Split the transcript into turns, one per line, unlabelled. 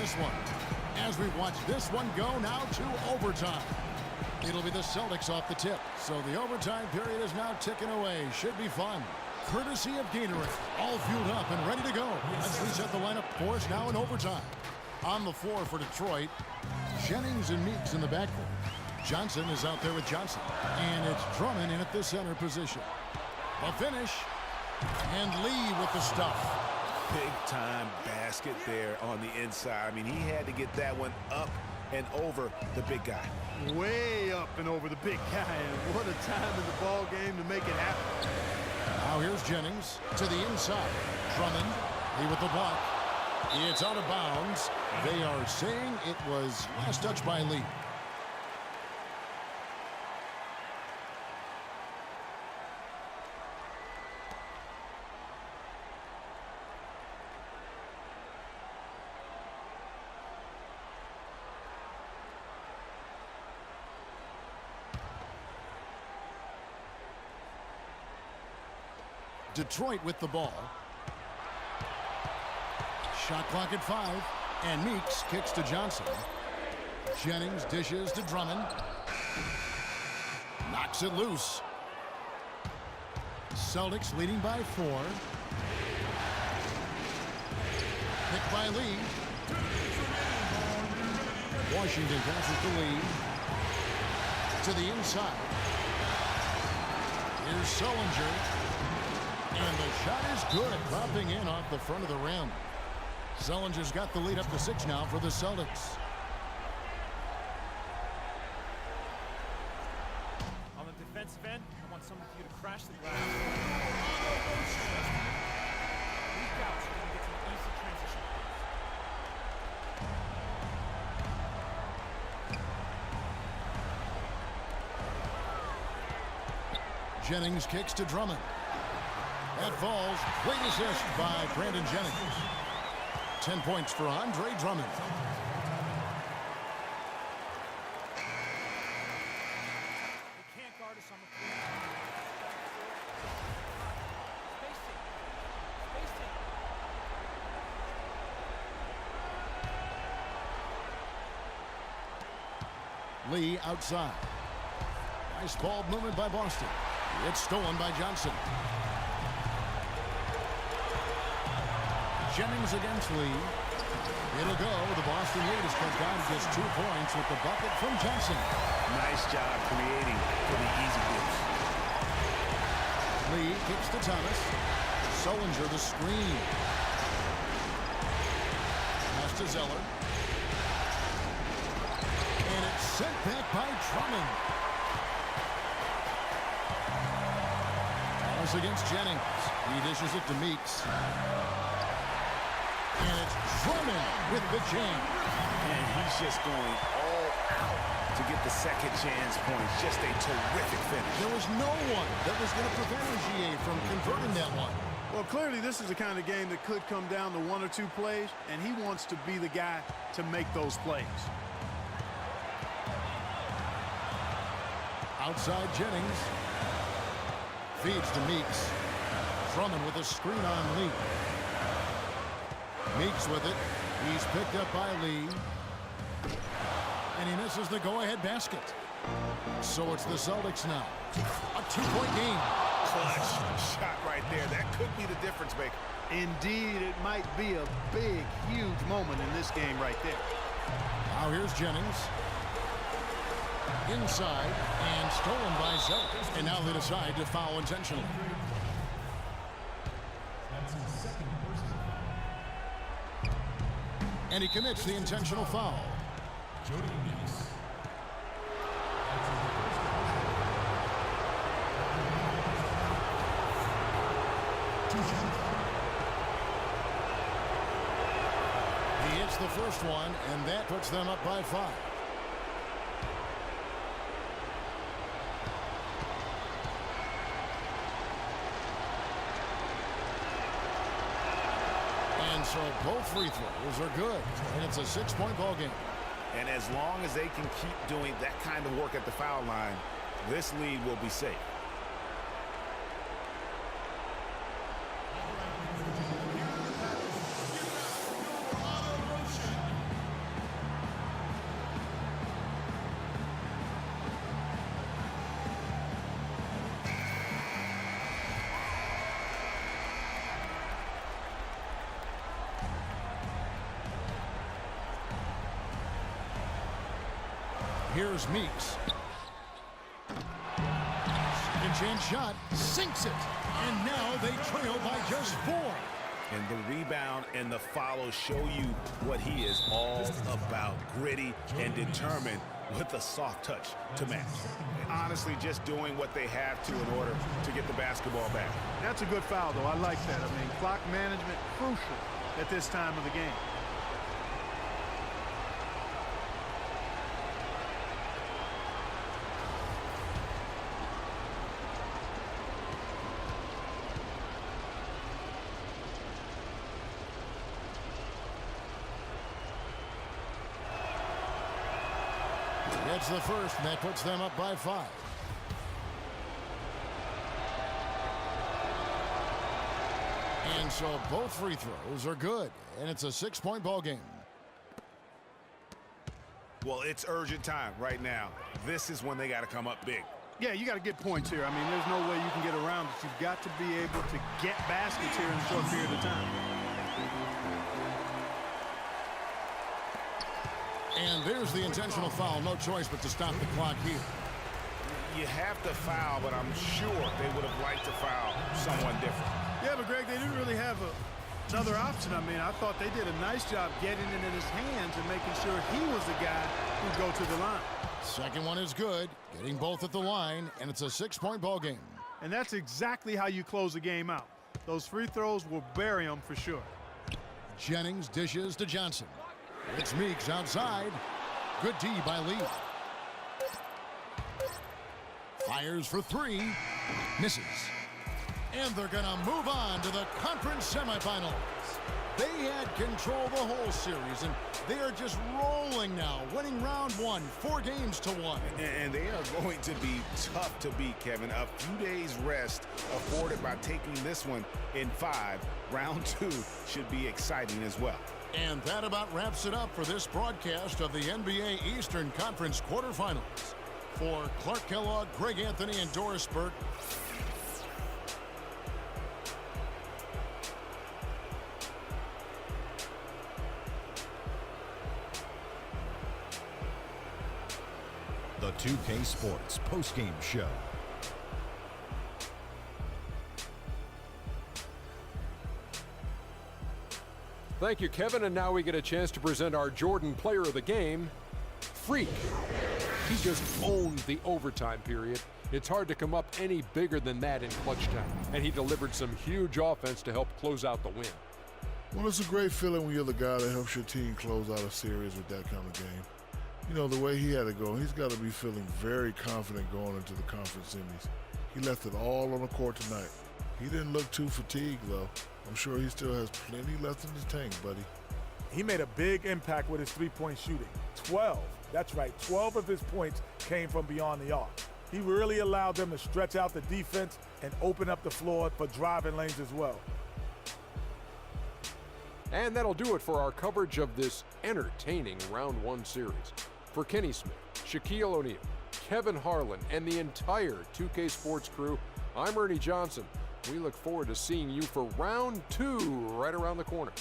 this one. As we watch this one go now to overtime. It'll be the Celtics off the tip. So the overtime period is now ticking away. Should be fun. Courtesy of Gatorade. All fueled up and ready to go. Let's reset the lineup for us now in overtime. On the floor for Detroit, Jennings and Meeks in the backcourt. Johnson is out there with Johnson. And it's Drummond in at the center position. A finish. And Lee with the stuff.
Big-time basket there on the inside. I mean, he had to get that one up and over the big guy.
Way up and over the big guy. And what a time in the ball game to make it happen.
Now here's Jennings to the inside. Drummond, he with the block. It's out of bounds. They are saying it was last touch by Lee. Detroit with the ball. Shot clock at 5. And Meeks kicks to Johnson. Jennings dishes to Drummond. Knocks it loose. Celtics leading by 4. Picked by Lee. Washington passes to Lee. To the inside. Here's Sullinger. And the shot is good, popping in off the front of the rim. Sullinger's got the lead up to 6 now for the Celtics.
On the defensive end, I want some of you to crash the glass. Leak out so we can get to an easy transition.
Jennings kicks to Drummond. That falls. Great assist by Brandon Jennings. 10 points for Andre Drummond.
They can't guard us on the floor.
Lee outside. Nice ball movement by Boston. It's stolen by Johnson. Jennings against Lee. It'll go. The Boston lead is cut down to just 2 points with the bucket from Johnson.
Nice job creating for the easy goals.
Lee kicks to Thomas. Sullinger the screen. Pass to Zeller. And it's sent back by Drummond. Thomas against Jennings. He dishes it to Meeks. And it's Drummond with the jam.
And he's just going all out to get the second chance points. Just a terrific finish.
There was no one that was going to prevent GA from converting that one.
Well, clearly this is the kind of game that could come down to 1 or 2 plays, and he wants to be the guy to make those plays.
Outside Jennings. Feeds to Meeks. Drummond with a screen on Lee. Meeks with it. He's picked up by Lee. And he misses the go-ahead basket. So it's the Celtics now. A 2-point game.
Clutch shot right there. That could be the difference maker.
Indeed, it might be a big, huge moment in this game right there.
Now here's Jennings. Inside and stolen by Zeller. And now they decide to foul intentionally. And he commits the intentional foul. He hits the first one, and that puts them up by 5. And so both free throws are good, and it's a 6-point ball game.
And as long as they can keep doing that kind of work at the foul line, this lead will be safe.
Here's Meeks. Second chance shot. Sinks it. And now they trail by just 4.
And the rebound and the follow show you what he is all about. Gritty and determined with a soft touch to match. Honestly, just doing what they have to in order to get the basketball back.
That's a good foul, though. I like that. I mean, clock management crucial at this time of the game.
It's the first, and that puts them up by 5. And so both free throws are good, and it's a 6-point ball game.
Well, it's urgent time right now. This is when they got to come up big.
Yeah, you got to get points here. I mean, there's no way you can get around it. You've got to be able to get baskets here in a short period of time.
And there's the intentional foul. No choice but to stop the clock here.
You have to foul, but I'm sure they would have liked to foul someone different.
Yeah, but Greg, they didn't really have another option. I mean, I thought they did a nice job getting it in his hands and making sure he was the guy who'd go to the line.
Second one is good, getting both at the line, and it's a 6-point ball game.
And that's exactly how you close the game out. Those free throws will bury them for sure.
Jennings dishes to Johnson. It's Meeks outside. Good D by Lee. Fires for 3. Misses. And they're going to move on to the conference semifinals. They had control the whole series, and they are just rolling now, winning round 1, 4 games to 1.
And they are going to be tough to beat, Kevin. A few days rest afforded by taking this one in 5. Round 2 should be exciting as well.
And that about wraps it up for this broadcast of the NBA Eastern Conference quarterfinals. For Clark Kellogg, Greg Anthony, and Doris Burke,
The 2K Sports postgame show.
Thank you, Kevin. And now we get a chance to present our Jordan Player of the Game, Freak. He just owned the overtime period. It's hard to come up any bigger than that in clutch time. And he delivered some huge offense to help close out the win.
Well, it's a great feeling when you're the guy that helps your team close out a series with that kind of game. You know, the way he had it go, he's got to be feeling very confident going into the conference semis. He left it all on the court tonight. He didn't look too fatigued, though. I'm sure he still has plenty left in his tank, buddy.
He made a big impact with his three-point shooting. 12. That's right. 12 of his points came from beyond the arc. He really allowed them to stretch out the defense and open up the floor for driving lanes as well.
And that'll do it for our coverage of this entertaining Round 1 series. For Kenny Smith, Shaquille O'Neal, Kevin Harlan, and the entire 2K Sports crew, I'm Ernie Johnson. We look forward to seeing you for Round 2 right around the corner.